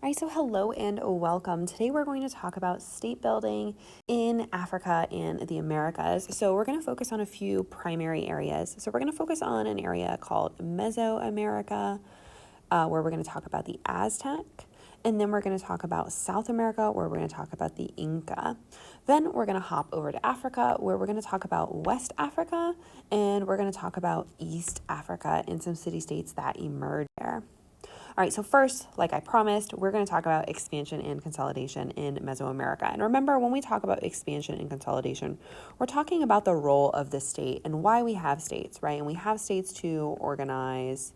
All right, so hello and welcome. Today we're going to talk about state building in Africa and the Americas. So we're going to focus on a few primary areas. So we're going to focus on an area called Mesoamerica, where we're going to talk about the Aztec. And then we're going to talk about South America, where we're going to talk about the Inca. Then we're going to hop over to Africa, where we're going to talk about West Africa, and we're going to talk about East Africa and some city-states that emerge there. All right, so first, like I promised, we're going to talk about expansion and consolidation in Mesoamerica. And remember, when we talk about expansion and consolidation, we're talking about the role of the state and why we have states, right? And we have states to organize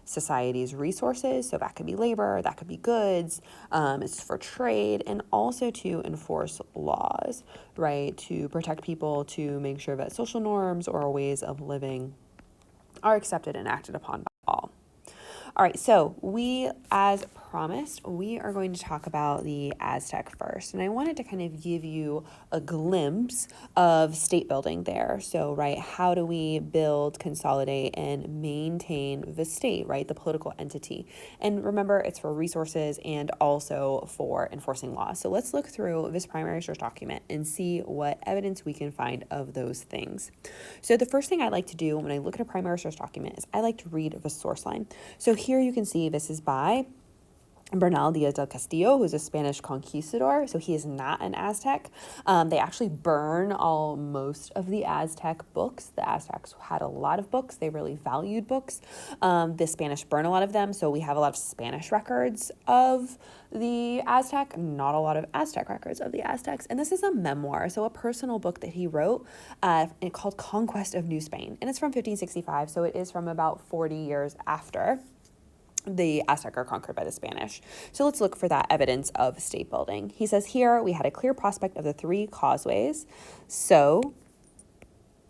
society's resources. So that could be labor, that could be goods, it's for trade, and also to enforce laws, right? To protect people, to make sure that social norms or ways of living are accepted and acted upon by all. All right, so as promised, we are going to talk about the Aztec first. And I wanted to kind of give you a glimpse of state building there. So, right, how do we build, consolidate, and maintain the state, right, the political entity? And remember, it's for resources and also for enforcing law. So let's look through this primary source document and see what evidence we can find of those things. So the first thing I like to do when I look at a primary source document is I like to read the source line. So here you can see this is by Bernal Diaz del Castillo, who's a Spanish conquistador, so he is not an Aztec. They actually burn most of the Aztec books. The Aztecs had a lot of books. They really valued books. The Spanish burn a lot of them, so we have a lot of Spanish records of the Aztec, not a lot of Aztec records of the Aztecs. And this is a memoir, so a personal book that he wrote called Conquest of New Spain. And it's from 1565, so it is from about 40 years after the Aztec are conquered by the Spanish. So let's look for that evidence of state building. He says here, we had a clear prospect of the three causeways. So,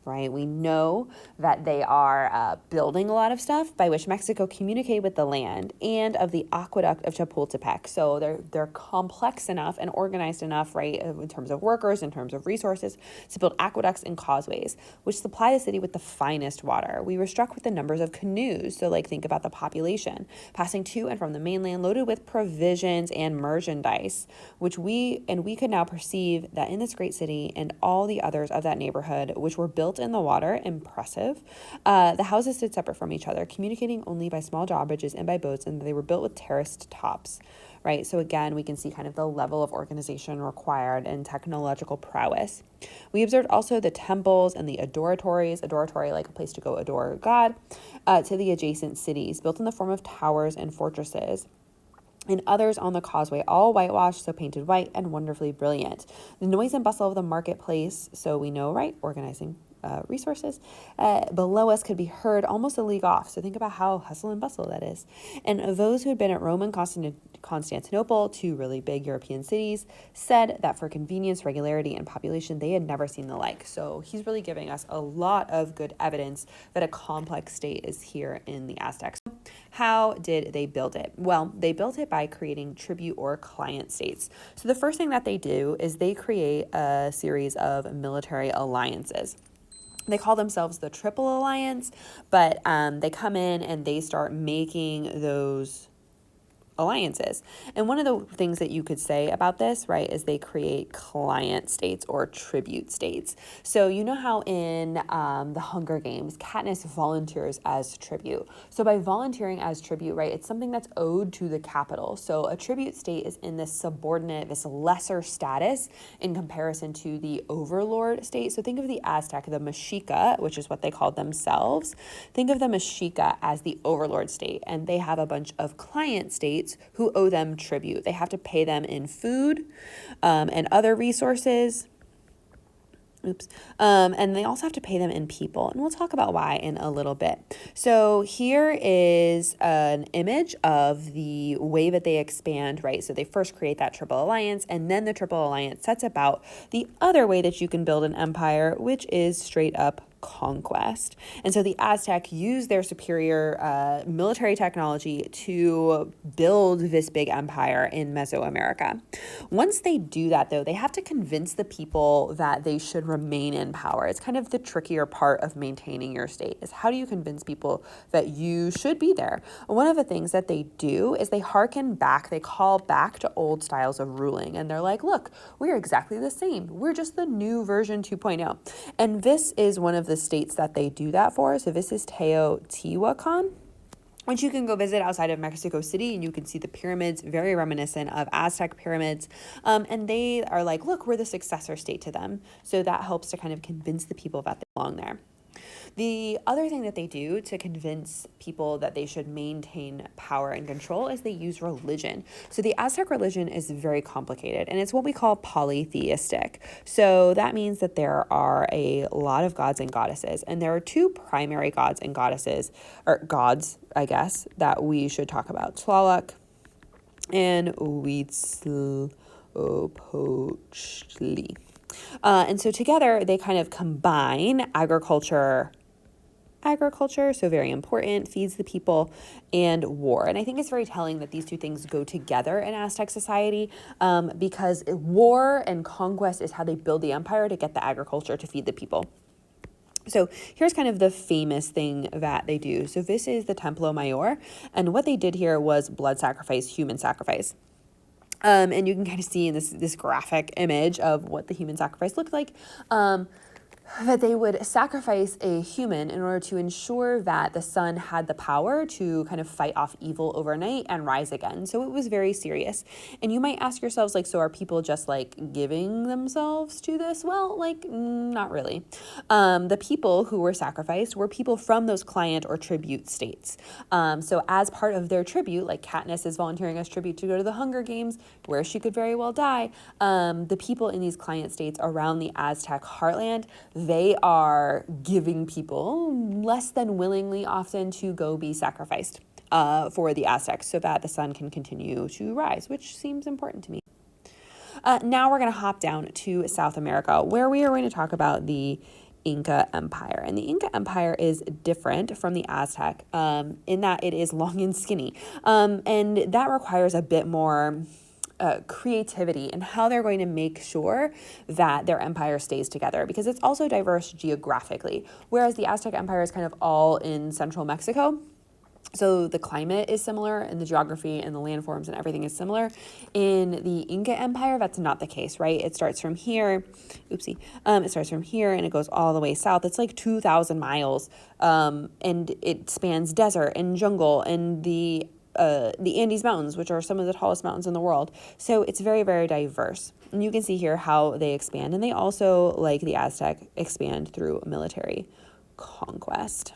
right, we know that they are building a lot of stuff by which Mexico communicated with the land, and of the aqueduct of Chapultepec. So they're complex enough and organized enough, right, in terms of workers, in terms of resources, to build aqueducts and causeways, which supply the city with the finest water. We were struck with the numbers of canoes. So think about the population passing to and from the mainland, loaded with provisions and merchandise, which we could now perceive that in this great city and all the others of that neighborhood, which were built in the water, impressive. The houses stood separate from each other, communicating only by small drawbridges and by boats, and they were built with terraced tops, right? So again, we can see kind of the level of organization required and technological prowess. We observed also the temples and the adoratories, like a place to go adore God, to the adjacent cities, built in the form of towers and fortresses, and others on the causeway, all whitewashed, so painted white and wonderfully brilliant. The noise and bustle of the marketplace, so we know, right, organizing resources, below us could be heard almost a league off. So think about how hustle and bustle that is. And those who had been at Rome and Constantinople, two really big European cities, said that for convenience, regularity, and population, they had never seen the like. So he's really giving us a lot of good evidence that a complex state is here in the Aztecs. How did they build it? Well, they built it by creating tribute or client states. So the first thing that they do is they create a series of military alliances. They call themselves the Triple Alliance, but they come in and they start making those alliances. And one of the things that you could say about this, right, is they create client states or tribute states. So you know how in the Hunger Games, Katniss volunteers as tribute. So by volunteering as tribute, right, it's something that's owed to the capital. So a tribute state is in this subordinate, this lesser status in comparison to the overlord state. So think of the Aztec, the Mexica, which is what they called themselves. Think of the Mexica as the overlord state, and they have a bunch of client states who owe them tribute. They have to pay them in food and other resources. And they also have to pay them in people. And we'll talk about why in a little bit. So here is an image of the way that they expand, right? So they first create that Triple Alliance, and then the Triple Alliance sets about the other way that you can build an empire, which is straight up conquest. And so the Aztec used their superior military technology to build this big empire in Mesoamerica. Once they do that, though, they have to convince the people that they should remain in power. It's kind of the trickier part of maintaining your state, is how do you convince people that you should be there? One of the things that they do is they hearken back, they call back to old styles of ruling, and they're like, look, we're exactly the same. We're just the new version 2.0. And this is one of the states that they do that for. So this is Teotihuacan, which you can go visit outside of Mexico City, and you can see the pyramids, very reminiscent of Aztec pyramids. And they are like, look, we're the successor state to them. So that helps to kind of convince the people that they belong there. The other thing that they do to convince people that they should maintain power and control is they use religion. So the Aztec religion is very complicated, and it's what we call polytheistic. So that means that there are a lot of gods and goddesses, and there are two primary gods and goddesses, or gods, I guess, that we should talk about: Tlaloc and Huitzilopochtli. And so together they kind of combine agriculture, so very important, feeds the people, and war. And I think it's very telling that these two things go together in Aztec society, because war and conquest is how they build the empire to get the agriculture to feed the people. So here's kind of the famous thing that they do. So this is the Templo Mayor, and what they did here was blood sacrifice, human sacrifice. And you can kind of see in this graphic image of what the human sacrifice looked like, that they would sacrifice a human in order to ensure that the sun had the power to kind of fight off evil overnight and rise again. So it was very serious. And you might ask yourselves, like, so are people just like giving themselves to this? Well, like, not really. The people who were sacrificed were people from those client or tribute states. So as part of their tribute, like Katniss is volunteering as tribute to go to the Hunger Games, where she could very well die, the people in these client states around the Aztec heartland, they are giving people less than willingly often to go be sacrificed for the Aztecs so that the sun can continue to rise, which seems important to me. Now we're going to hop down to South America, where we are going to talk about the Inca Empire. And the Inca Empire is different from the Aztec in that it is long and skinny. And that requires a bit more creativity and how they're going to make sure that their empire stays together, because it's also diverse geographically, whereas the Aztec Empire is kind of all in central Mexico. So the climate is similar and the geography and the landforms and everything is similar. In the Inca Empire, that's not the case, right? It starts from here. It starts from here and it goes all the way south. It's like 2,000 miles, and it spans desert and jungle and the Andes Mountains, which are some of the tallest mountains in the world. So it's very, very diverse. And you can see here how they expand. And they also, like the Aztec, expand through military conquest.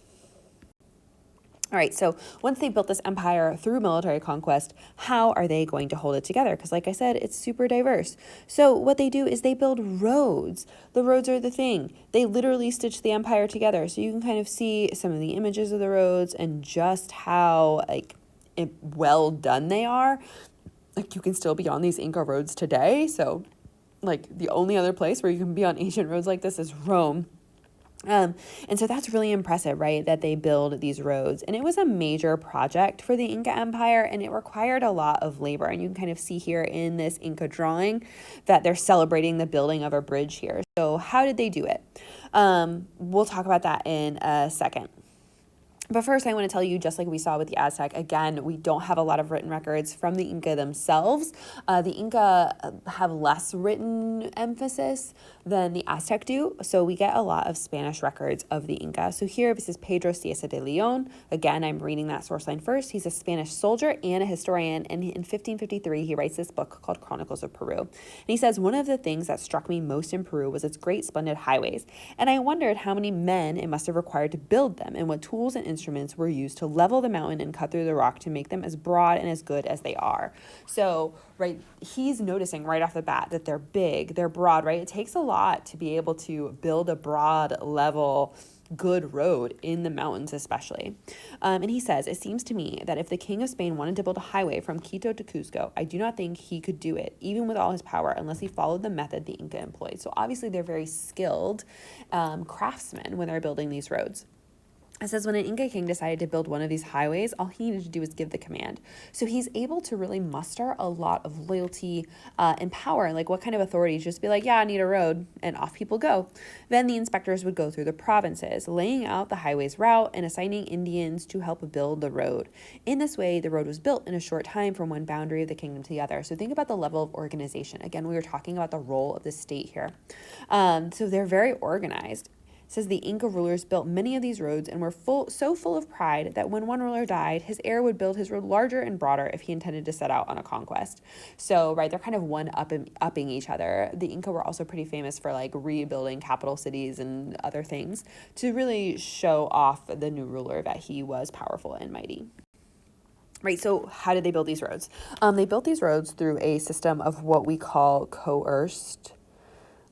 All right, so once they built this empire through military conquest, how are they going to hold it together? Because like I said, it's super diverse. So what they do is they build roads. The roads are the thing. They literally stitch the empire together. So you can kind of see some of the images of the roads and just how well done they are. Like, you can still be on these Inca roads today. So like the only other place where you can be on ancient roads like this is Rome. And so that's really impressive, right? That they build these roads. And it was a major project for the Inca Empire, and it required a lot of labor. And you can kind of see here in this Inca drawing that they're celebrating the building of a bridge here. So how did they do it? We'll talk about that in a second. But first, I want to tell you, just like we saw with the Aztec, again, we don't have a lot of written records from the Inca themselves. The Inca have less written emphasis than the Aztec do, so we get a lot of Spanish records of the Inca. So here, this is Pedro Cieza de Leon. Again, I'm reading that source line first. He's a Spanish soldier and a historian, and in 1553, he writes this book called Chronicles of Peru. And he says, one of the things that struck me most in Peru was its great, splendid highways, and I wondered how many men it must have required to build them, and what tools and instruments were used to level the mountain and cut through the rock to make them as broad and as good as they are. So, right, he's noticing right off the bat that they're big, they're broad, right? It takes a lot to be able to build a broad, level good road in the mountains especially. And he says, it seems to me that if the king of Spain wanted to build a highway from Quito to Cusco, I do not think he could do it, even with all his power, unless he followed the method the Inca employed. So obviously they're very skilled craftsmen when they're building these roads. It says when an Inca king decided to build one of these highways, all he needed to do was give the command. So he's able to really muster a lot of loyalty and power. Like what kind of authority? Just be like, yeah, I need a road, and off people go. Then the inspectors would go through the provinces, laying out the highway's route and assigning Indians to help build the road. In this way, the road was built in a short time from one boundary of the kingdom to the other. So think about the level of organization. Again, we were talking about the role of the state here. So they're very organized. Says the Inca rulers built many of these roads and were so full of pride that when one ruler died, his heir would build his road larger and broader if he intended to set out on a conquest. So, right, they're kind of upping each other. The Inca were also pretty famous for like rebuilding capital cities and other things to really show off the new ruler that he was powerful and mighty. Right, so how did they build these roads? They built these roads through a system of what we call coerced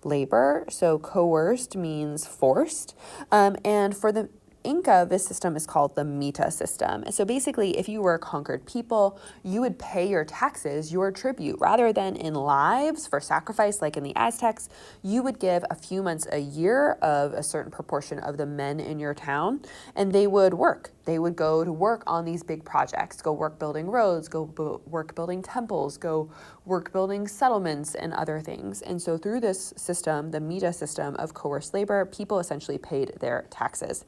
labor. So coerced means forced. And for the Inca, this system is called the mita system. So basically, if you were a conquered people, you would pay your taxes, your tribute, rather than in lives for sacrifice, like in the Aztecs. You would give a few months a year of a certain proportion of the men in your town, and they would work. They would go to work on these big projects, go work building roads, go work building temples, go work building settlements and other things. And so through this system, the mita system of coerced labor, people essentially paid their taxes.